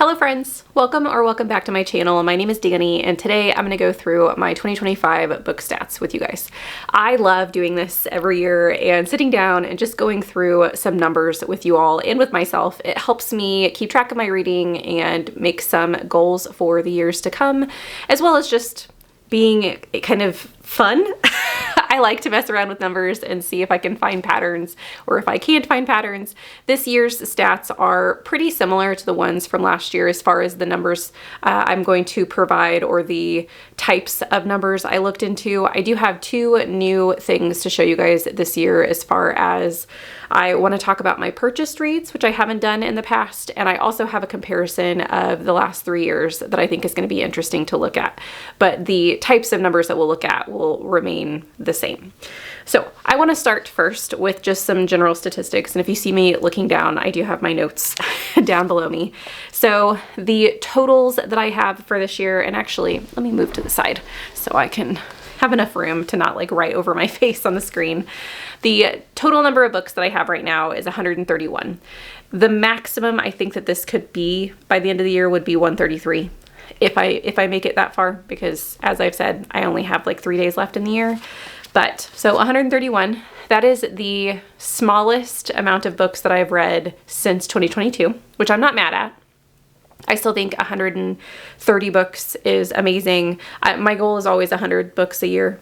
Hello friends, welcome back to my channel. My name is Danny and today I'm going to go through my 2025 book stats with you guys. I love doing this every year and sitting down and just going through some numbers with you all and with myself. It helps me keep track of my reading and make some goals for the years to come, as well as just being kind of fun. I like to mess around with numbers and see if I can find patterns or if I can't find patterns. This year's stats are pretty similar to the ones from last year as far as the numbers I'm going to provide or the types of numbers I looked into. I do have two new things to show you guys this year as far as I want to talk about my purchased reads, which I haven't done in the past, and I also have a comparison of the last 3 years that I think is going to be interesting to look at. But the types of numbers that we'll look at will remain the same. So I want to start first with just some general statistics, and if you see me looking down, I do have my notes down below me. So the totals that I have for this year, and actually let me move to the side so I can have enough room to not like right over my face on the screen. The total number of books that I have right now is 131. The maximum I think that this could be by the end of the year would be 133 if I make it that far, because as I've said, I only have like 3 days left in the year. But so 131, that is the smallest amount of books that I've read since 2022, which I'm not mad at. I still think 130 books is amazing. My goal is always 100 books a year.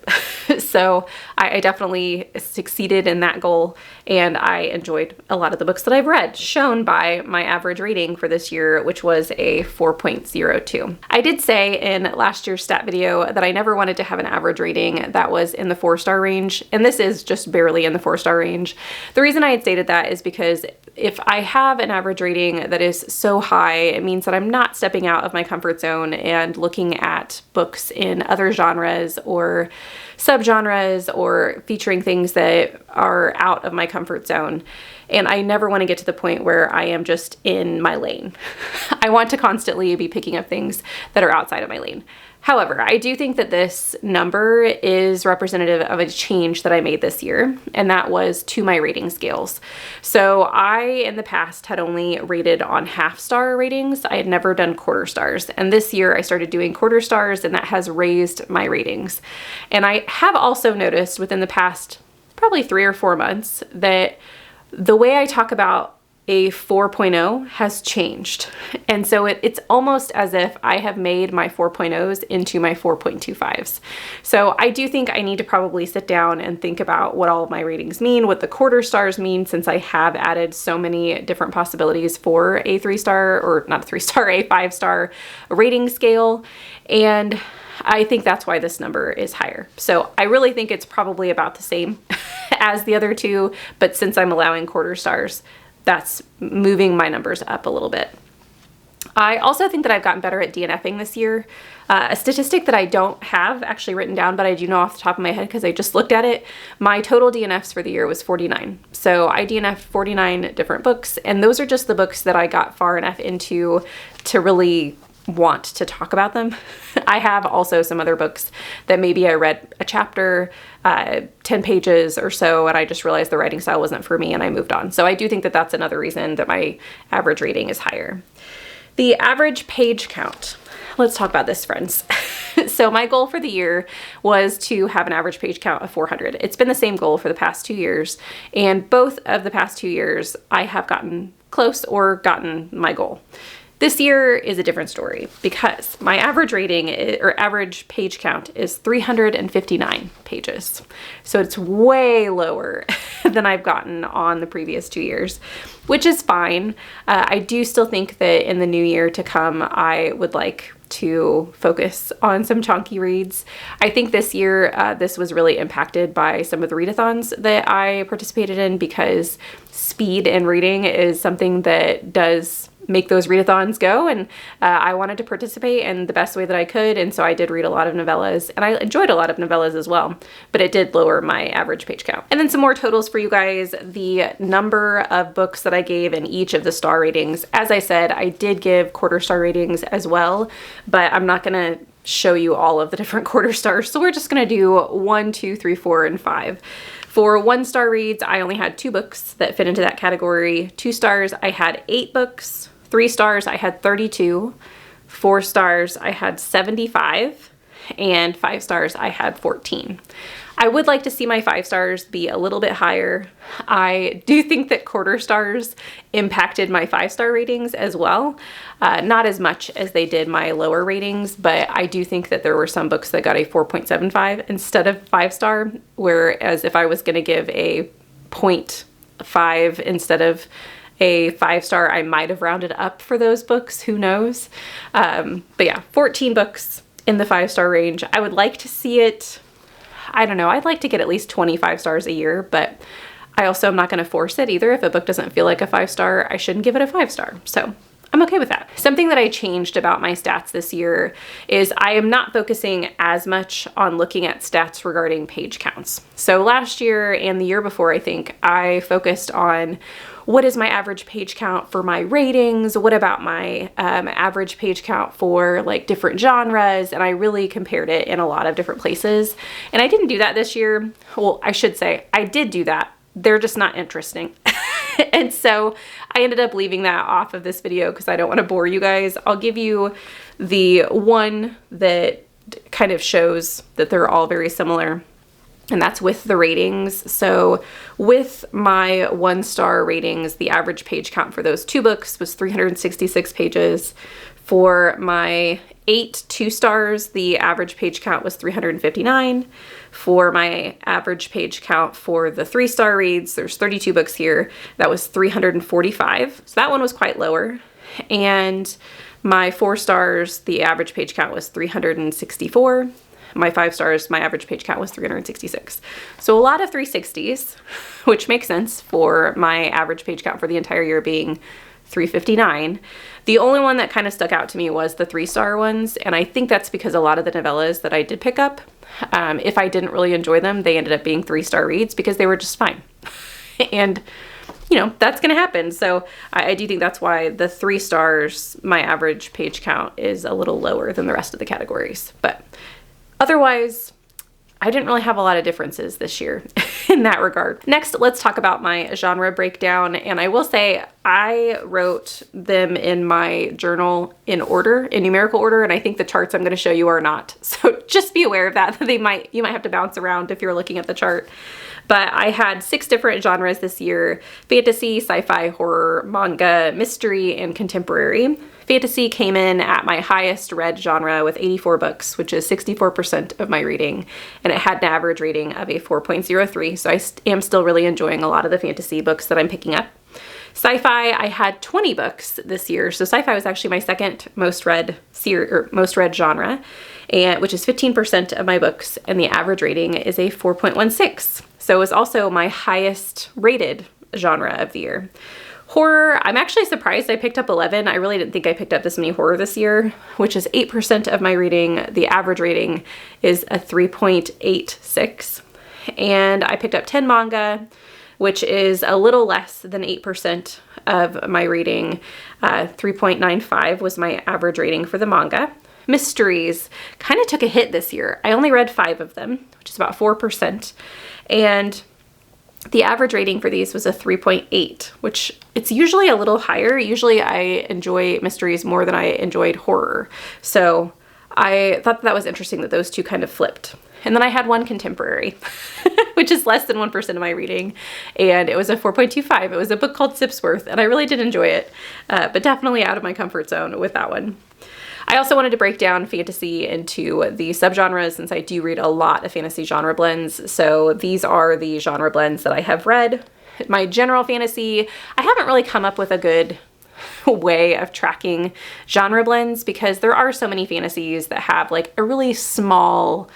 So I definitely succeeded in that goal, and I enjoyed a lot of the books that I've read, shown by my average rating for this year, which was a 4.02. I did say in last year's stat video that I never wanted to have an average rating that was in the 4-star range, and this is just barely in the 4-star range. The reason I had stated that is because if I have an average rating that is so high, it means that I'm not stepping out of my comfort zone and looking at books in other genres or subgenres or featuring things that are out of my comfort zone. And I never want to get to the point where I am just in my lane. I want to constantly be picking up things that are outside of my lane. However, I do think that this number is representative of a change that I made this year, and that was to my rating scales. So I, in the past, had only rated on half-star ratings. I had never done quarter stars, and this year I started doing quarter stars, and that has raised my ratings. And I have also noticed within the past probably 3 or 4 months that the way I talk about a 4.0 has changed. And so it's almost as if I have made my 4.0s into my 4.25s. So I do think I need to probably sit down and think about what all of my ratings mean, what the quarter stars mean, since I have added so many different possibilities for a 3-star, or not a 3-star, a 5-star rating scale. And I think that's why this number is higher. So I really think it's probably about the same as the other two, but since I'm allowing quarter stars, that's moving my numbers up a little bit. I also think that I've gotten better at DNFing this year. A statistic that I don't have actually written down, but I do know off the top of my head because I just looked at it, my total DNFs for the year was 49. So I DNF'd 49 different books, and those are just the books that I got far enough into to really want to talk about them. I have also some other books that maybe I read a chapter, 10 pages or so, and I just realized the writing style wasn't for me and I moved on. So I do think that that's another reason that my average rating is higher. The average page count. Let's talk about this, friends. So my goal for the year was to have an average page count of 400. It's been the same goal for the past 2 years, and both of the past 2 years I have gotten close or gotten my goal. This year is a different story because my average rating or average page count is 359 pages. So it's way lower than I've gotten on the previous 2 years, which is fine. I do still think that in the new year to come, I would like to focus on some chunky reads. I think this year, this was really impacted by some of the readathons that I participated in, because speed in reading is something that does make those readathons go, and I wanted to participate in the best way that I could, and so I did read a lot of novellas, and I enjoyed a lot of novellas as well, but it did lower my average page count. And then some more totals for you guys. The number of books that I gave in each of the star ratings. As I said, I did give quarter star ratings as well, but I'm not gonna show you all of the different quarter stars, so we're just gonna do 1, 2, 3, 4, and 5. For 1-star reads, I only had 2 books that fit into that category. 2 stars, I had 8 books. 3 stars, I had 32. 4 stars, I had 75. And 5 stars, I had 14. I would like to see my 5 stars be a little bit higher. I do think that quarter stars impacted my 5-star ratings as well. Not as much as they did my lower ratings, but I do think that there were some books that got a 4.75 instead of 5-star, whereas if I was going to give a 0.5 instead of a 5-star, I might have rounded up for those books, who knows. But yeah, 14 books in the 5-star range. I would like to see it, I don't know, I'd like to get at least 25 stars a year, but I also am not going to force it either. If a book doesn't feel like a 5-star, I shouldn't give it a 5-star. So I'm okay with that. Something that I changed about my stats this year is I am not focusing as much on looking at stats regarding page counts. So last year and the year before, I think, I focused on what is my average page count for my ratings? What about my average page count for like different genres? And I really compared it in a lot of different places. And I didn't do that this year. Well, I should say I did do that. They're just not interesting. And so I ended up leaving that off of this video because I don't want to bore you guys. I'll give you the one that kind of shows that they're all very similar, and that's with the ratings. So with my 1-star ratings, the average page count for those 2 books was 366 pages. For my 8 2-stars, the average page count was 359. For my average page count for the 3-star reads, there's 32 books here, that was 345. So that one was quite lower. And my 4 stars, the average page count was 364. My 5 stars, my average page count was 366. So a lot of 360s, which makes sense for my average page count for the entire year being 359. The only one that kind of stuck out to me was the 3-star ones, and I think that's because a lot of the novellas that I did pick up, if I didn't really enjoy them, they ended up being 3-star reads because they were just fine. And you know, that's going to happen. So I do think that's why the 3 stars, my average page count is a little lower than the rest of the categories. But otherwise, I didn't really have a lot of differences this year in that regard. Next, let's talk about my genre breakdown. And I will say I wrote them in my journal in order, in numerical order, and I think the charts I'm going to show you are not. So just be aware of that. You might have to bounce around if you're looking at the chart. But I had 6 different genres this year: fantasy, sci-fi, horror, manga, mystery, and contemporary. Fantasy came in at my highest read genre with 84 books, which is 64% of my reading, and it had an average rating of a 4.03, so I am still really enjoying a lot of the fantasy books that I'm picking up. Sci-fi, I had 20 books this year, so sci-fi was actually my second most read genre, and which is 15% of my books, and the average rating is a 4.16. So it was also my highest rated genre of the year. Horror, I'm actually surprised I picked up 11. I really didn't think I picked up this many horror this year, which is 8% of my reading. The average rating is a 3.86. And I picked up 10 manga, which is a little less than 8% of my reading. 3.95 was my average rating for the manga. Mysteries kind of took a hit this year. I only read 5 of them, which is about 4%. And the average rating for these was a 3.8, which it's usually a little higher. Usually I enjoy mysteries more than I enjoyed horror. So I thought that was interesting that those two kind of flipped. And then I had 1 contemporary, which is less than 1% of my reading. And it was a 4.25. It was a book called Sipsworth, and I really did enjoy it, but definitely out of my comfort zone with that one. I also wanted to break down fantasy into the subgenres since I do read a lot of fantasy genre blends. So these are the genre blends that I have read. My general fantasy, I haven't really come up with a good way of tracking genre blends because there are so many fantasies that have like a really small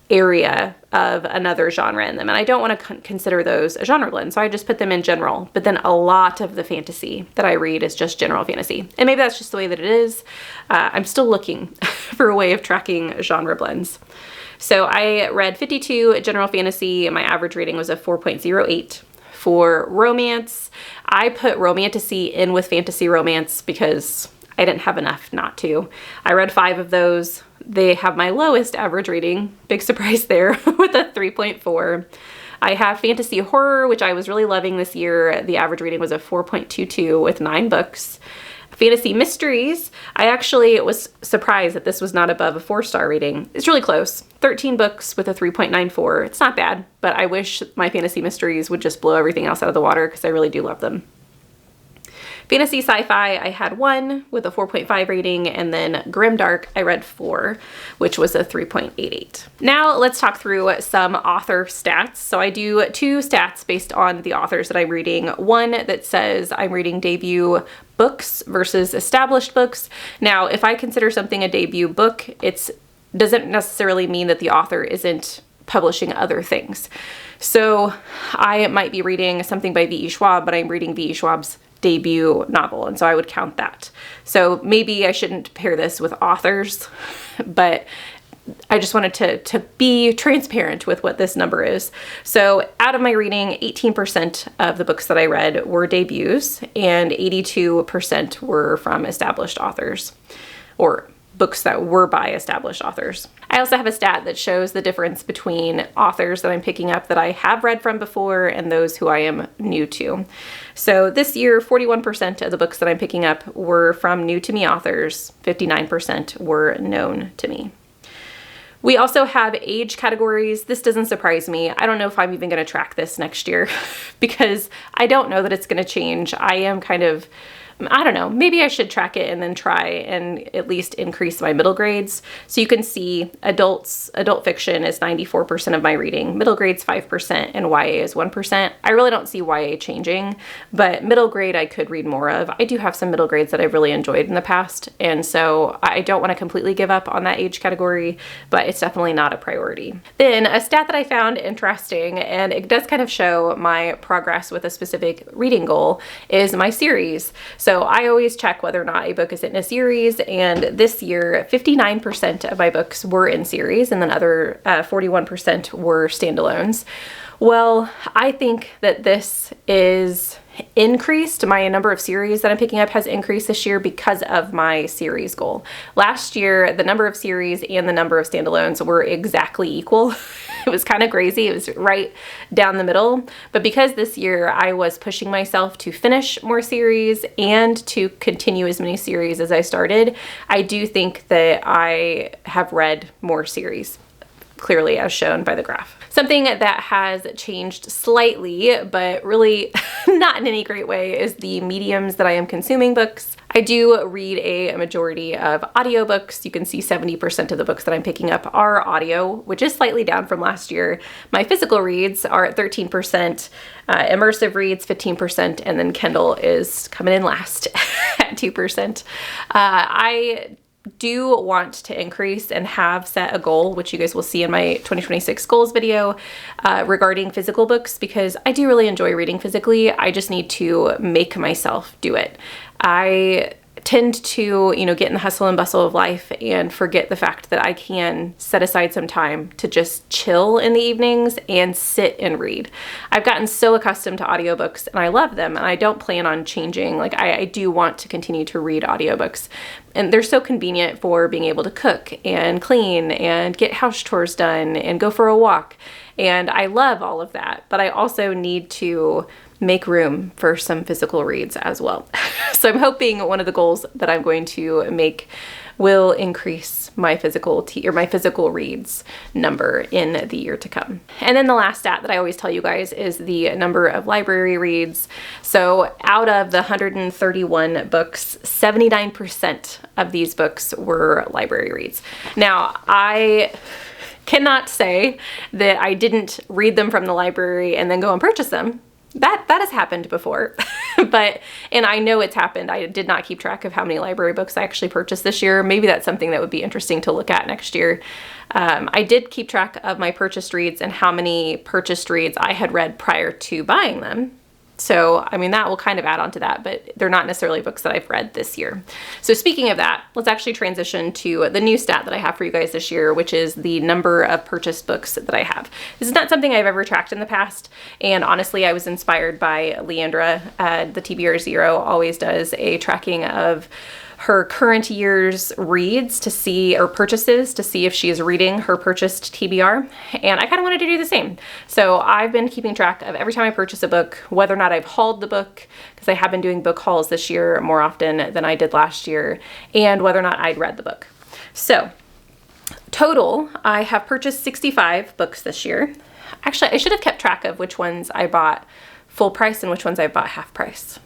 area of another genre in them, and I don't want to consider those a genre blend, so I just put them in general. But then a lot of the fantasy that I read is just general fantasy, and maybe that's just the way that it is. I'm still looking for a way of tracking genre blends. So I read 52 general fantasy, and my average rating was a 4.08. For romance, I put romantasy in with fantasy romance because I didn't have enough not to. I read 5 of those. They have my lowest average rating, big surprise there, with a 3.4. I have fantasy horror, which I was really loving this year. The average rating was a 4.22 with 9 books. Fantasy mysteries, I actually was surprised that this was not above a 4-star rating. It's really close. 13 books with a 3.94. It's not bad, but I wish my fantasy mysteries would just blow everything else out of the water because I really do love them. Fantasy sci-fi, I had 1 with a 4.5 rating, and then Grimdark, I read 4, which was a 3.88. Now let's talk through some author stats. So I do 2 stats based on the authors that I'm reading. One that says I'm reading debut books versus established books. Now, if I consider something a debut book, it doesn't necessarily mean that the author isn't publishing other things. So I might be reading something by V.E. Schwab, but I'm reading V.E. Schwab's debut novel, and so I would count that. So maybe I shouldn't pair this with authors, but I just wanted to be transparent with what this number is. So out of my reading, 18% of the books that I read were debuts, and 82% were from established authors, or books that were by established authors. I also have a stat that shows the difference between authors that I'm picking up that I have read from before and those who I am new to. So this year, 41% of the books that I'm picking up were from new to me authors, 59% were known to me. We also have age categories. This doesn't surprise me. I don't know if I'm even going to track this next year because I don't know that it's going to change. I am kind of, I don't know, maybe I should track it and then try and at least increase my middle grades. So you can see adult fiction is 94% of my reading, middle grades 5%, and YA is 1%. I really don't see YA changing, but middle grade I could read more of. I do have some middle grades that I've really enjoyed in the past, and so I don't want to completely give up on that age category, but it's definitely not a priority. Then a stat that I found interesting, and it does kind of show my progress with a specific reading goal, is my series. So I always check whether or not a book is in a series, and this year 59% of my books were in series, and then other 41% were standalones. Well, I think that this is increased. My number of series that I'm picking up has increased this year because of my series goal. Last year, the number of series and the number of standalones were exactly equal. It was kind of crazy. It was right down the middle. But because this year I was pushing myself to finish more series and to continue as many series as I started, I do think that I have read more series, clearly as shown by the graph. Something that has changed slightly, but really not in any great way, is the mediums that I am consuming books. I do read a majority of audiobooks. You can see 70% of the books that I'm picking up are audio, which is slightly down from last year. My physical reads are at 13%, immersive reads 15%, and then Kindle is coming in last at 2%. I do want to increase and have set a goal, which you guys will see in my 2026 goals video, regarding physical books, because I do really enjoy reading physically. I just need to make myself do it. I tend to, get in the hustle and bustle of life and forget the fact that I can set aside some time to just chill in the evenings and sit and read. I've gotten so accustomed to audiobooks and I love them, and I don't plan on changing. Like I do want to continue to read audiobooks, and they're so convenient for being able to cook and clean and get house chores done and go for a walk. And I love all of that, but I also need to make room for some physical reads as well. So I'm hoping one of the goals that I'm going to make will increase my physical reads number in the year to come. And then the last stat that I always tell you guys is the number of library reads. So out of the 131 books, 79% of these books were library reads. Now, I cannot say that I didn't read them from the library and then go and purchase them. That has happened before, and I know it's happened. I did not keep track of how many library books I actually purchased this year. Maybe that's something that would be interesting to look at next year. I did keep track of my purchased reads and how many purchased reads I had read prior to buying them. So, that will kind of add on to that, but they're not necessarily books that I've read this year. So speaking of that, let's actually transition to the new stat that I have for you guys this year, which is the number of purchased books that I have. This is not something I've ever tracked in the past, and honestly, I was inspired by Leandra. The TBR Zero always does a tracking of her current year's reads to see, or purchases to see if she is reading her purchased TBR. And I kind of wanted to do the same. So I've been keeping track of every time I purchase a book, whether or not I've hauled the book, because I have been doing book hauls this year more often than I did last year, and whether or not I'd read the book. So total, I have purchased 65 books this year. Actually, I should have kept track of which ones I bought full price and which ones I bought half price.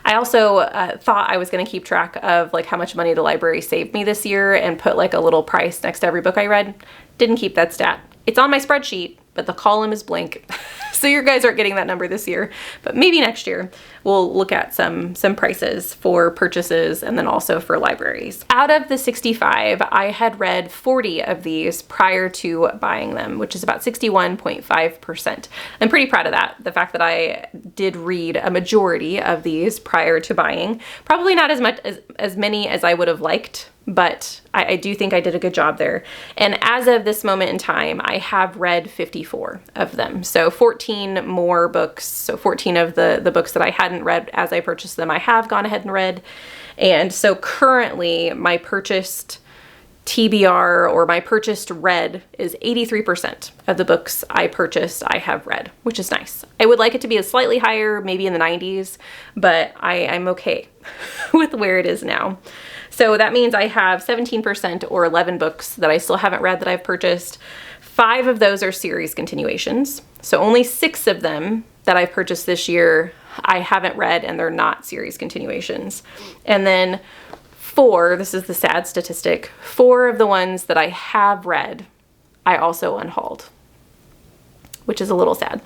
I also thought I was going to keep track of like how much money the library saved me this year and put like a little price next to every book I read. Didn't keep that stat. It's on my spreadsheet, but the column is blank. So you guys aren't getting that number this year, but maybe next year we'll look at some prices for purchases and then also for libraries. Out of the 65, I had read 40 of these prior to buying them, which is about 61.5%. I'm pretty proud of that. The fact that I did read a majority of these prior to buying. Probably not as many as I would have liked, but I do think I did a good job there. And as of this moment in time, I have read 54 of them. So 14 more books. So 14 of the books that I hadn't read as I purchased them, I have gone ahead and read. And so currently my purchased TBR, or my purchased read, is 83% of the books I purchased I have read, which is nice. I would like it to be a slightly higher, maybe in the 90s, but I'm okay with where it is now. So that means I have 17% or 11 books that I still haven't read that I've purchased. 5 of those are series continuations. So only 6 of them that I've purchased this year I haven't read, and they're not series continuations. And then 4, this is the sad statistic, 4 of the ones that I have read, I also unhauled, which is a little sad.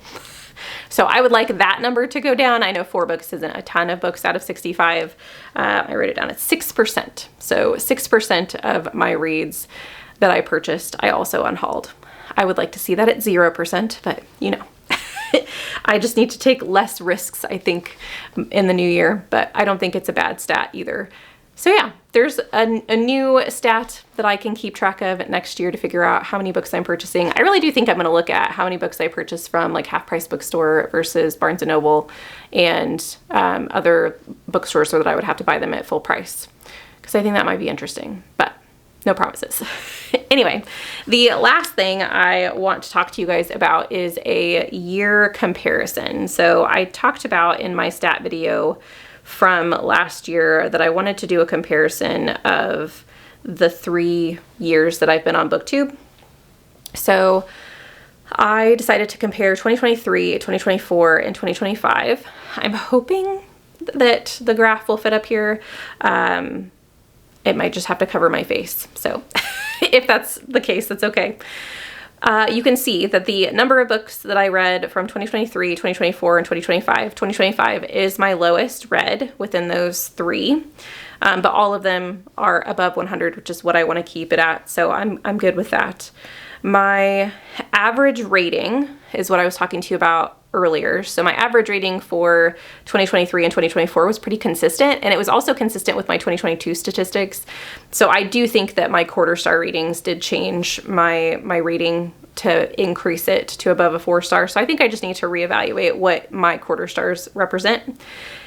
So I would like that number to go down. I know 4 books isn't a ton of books out of 65. I wrote it down at 6%. So 6% of my reads that I purchased, I also unhauled. I would like to see that at 0%, but you know, I just need to take less risks, I think, in the new year, but I don't think it's a bad stat either. So yeah, there's a new stat that I can keep track of next year to figure out how many books I'm purchasing. I really do think I'm going to look at how many books I purchase from like Half Price Bookstore versus Barnes & Noble and other bookstores, so that I would have to buy them at full price, because I think that might be interesting, but no promises. Anyway, the last thing I want to talk to you guys about is a year comparison. So I talked about in my stat video from last year that I wanted to do a comparison of the 3 years that I've been on Booktube. So I decided to compare 2023, 2024, and 2025. I'm hoping that the graph will fit up here. It might just have to cover my face. So if that's the case, that's okay. You can see that the number of books that I read from 2023, 2024, and 2025 is my lowest read within those 3. But all of them are above 100, which is what I want to keep it at. So I'm good with that. My average rating is what I was talking to you about earlier. So my average rating for 2023 and 2024 was pretty consistent, and it was also consistent with my 2022 statistics. So I do think that my quarter star ratings did change my rating to increase it to above a 4-star. So I think I just need to reevaluate what my quarter stars represent.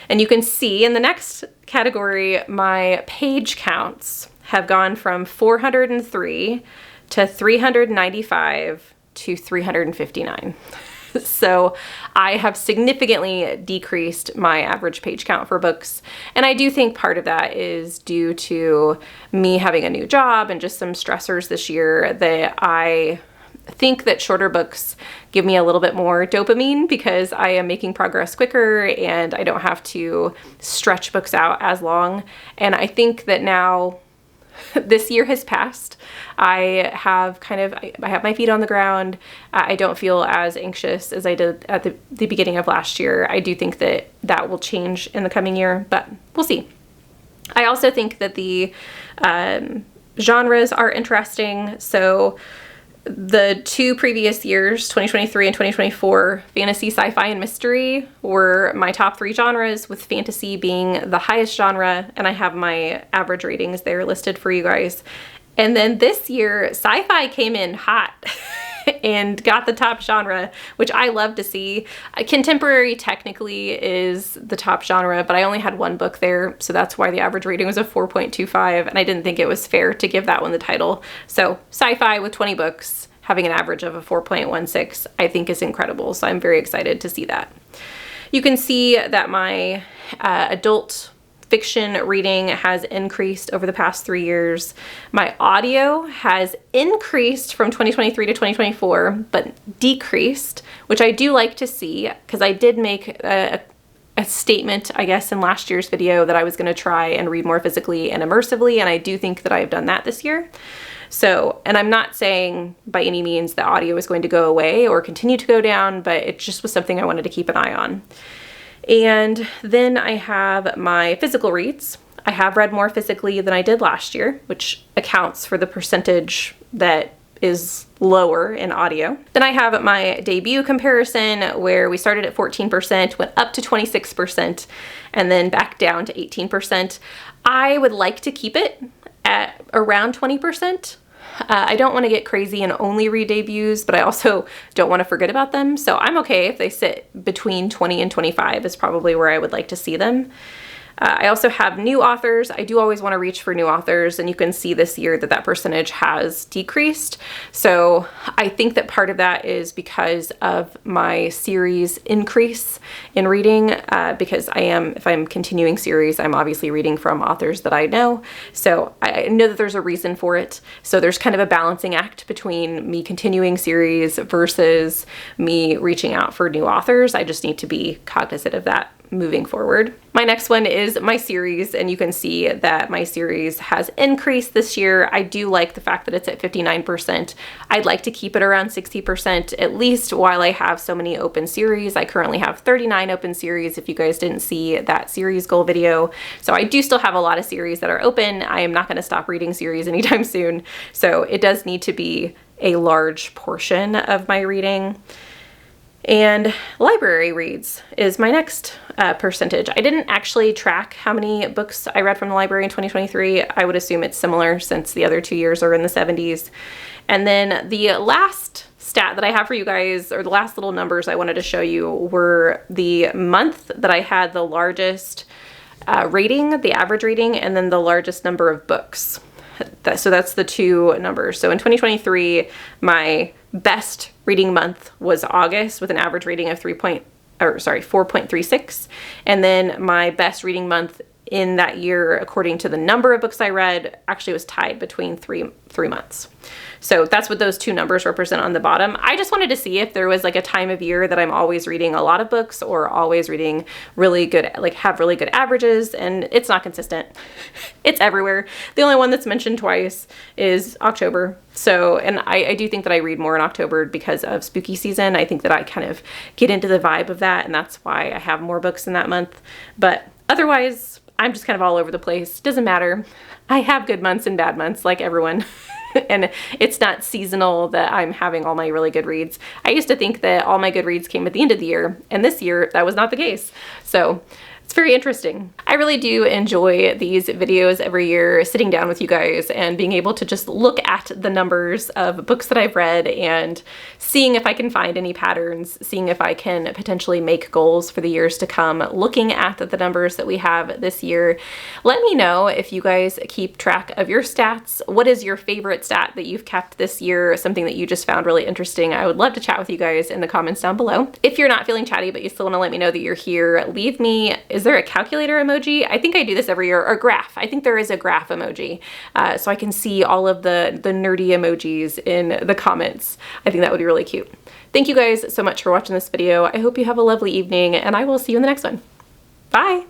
And you can see in the next category, my page counts have gone from 403 to 395 to 359. So I have significantly decreased my average page count for books. And I do think part of that is due to me having a new job and just some stressors this year, that I think that shorter books give me a little bit more dopamine because I am making progress quicker and I don't have to stretch books out as long. And I think that now this year has passed. I have my feet on the ground. I don't feel as anxious as I did at the beginning of last year. I do think that will change in the coming year, but we'll see. I also think that the genres are interesting. So the 2 previous years, 2023 and 2024, fantasy, sci-fi, and mystery were my top 3 genres, with fantasy being the highest genre, and I have my average ratings there listed for you guys. And then this year, sci-fi came in hot and got the top genre, which I love to see. Contemporary technically is the top genre, but I only had one book there, so that's why the average rating was a 4.25, and I didn't think it was fair to give that one the title. So sci-fi with 20 books having an average of a 4.16, I think is incredible, so I'm very excited to see that. You can see that my adult fiction reading has increased over the past 3 years. My audio has increased from 2023 to 2024, but decreased, which I do like to see, because I did make a statement, I guess, in last year's video that I was going to try and read more physically and immersively, and I do think that I have done that this year. So, and I'm not saying by any means that audio is going to go away or continue to go down, but it just was something I wanted to keep an eye on. And then I have my physical reads. I have read more physically than I did last year, which accounts for the percentage that is lower in audio. Then I have my debut comparison, where we started at 14%, went up to 26%, and then back down to 18%. I would like to keep it at around 20%. I don't want to get crazy and only read debuts, but I also don't want to forget about them. So I'm okay if they sit between 20 and 25 is probably where I would like to see them. I also have new authors. I do always want to reach for new authors, and you can see this year that that percentage has decreased. So I think that part of that is because of my series increase in reading, because if I'm continuing series, I'm obviously reading from authors that I know. So I know that there's a reason for it. So there's kind of a balancing act between me continuing series versus me reaching out for new authors. I just need to be cognizant of that moving forward. My next one is my series, and you can see that my series has increased this year. I do like the fact that it's at 59%. I'd like to keep it around 60%, at least while I have so many open series. I currently have 39 open series, if you guys didn't see that series goal video. So I do still have a lot of series that are open. I am not going to stop reading series anytime soon. So it does need to be a large portion of my reading. And library reads is my next percentage. I didn't actually track how many books I read from the library in 2023. I would assume it's similar since the other 2 years are in the 70s. And then the last stat that I have for you guys, or the last little numbers I wanted to show you, were the month that I had the largest rating, the average rating, and then the largest number of books. So that's the two numbers. So in 2023, my best reading month was August with an average rating of 4.36. And then my best reading month in that year, according to the number of books I read, actually was tied between three months. So that's what those two numbers represent on the bottom. I just wanted to see if there was like a time of year that I'm always reading a lot of books or always reading really good, like have really good averages, and it's not consistent. It's everywhere. The only one that's mentioned twice is October. So, and I do think that I read more in October because of spooky season. I think that I kind of get into the vibe of that, and that's why I have more books in that month. But otherwise, I'm just kind of all over the place. Doesn't matter. I have good months and bad months like everyone. And it's not seasonal that I'm having all my really good reads. I used to think that all my good reads came at the end of the year, and this year that was not the case. So it's very interesting. I really do enjoy these videos every year, sitting down with you guys and being able to just look at the numbers of books that I've read and seeing if I can find any patterns, seeing if I can potentially make goals for the years to come, looking at the numbers that we have this year. Let me know if you guys keep track of your stats. What is your favorite stat that you've kept this year? Something that you just found really interesting. I would love to chat with you guys in the comments down below. If you're not feeling chatty, but you still want to let me know that you're here, leave me, is there a calculator emoji? I think I do this every year, or graph. I think there is a graph emoji, so I can see all of the nerdy emojis in the comments. I think that would be really cute. Thank you guys so much for watching this video. I hope you have a lovely evening, and I will see you in the next one. Bye!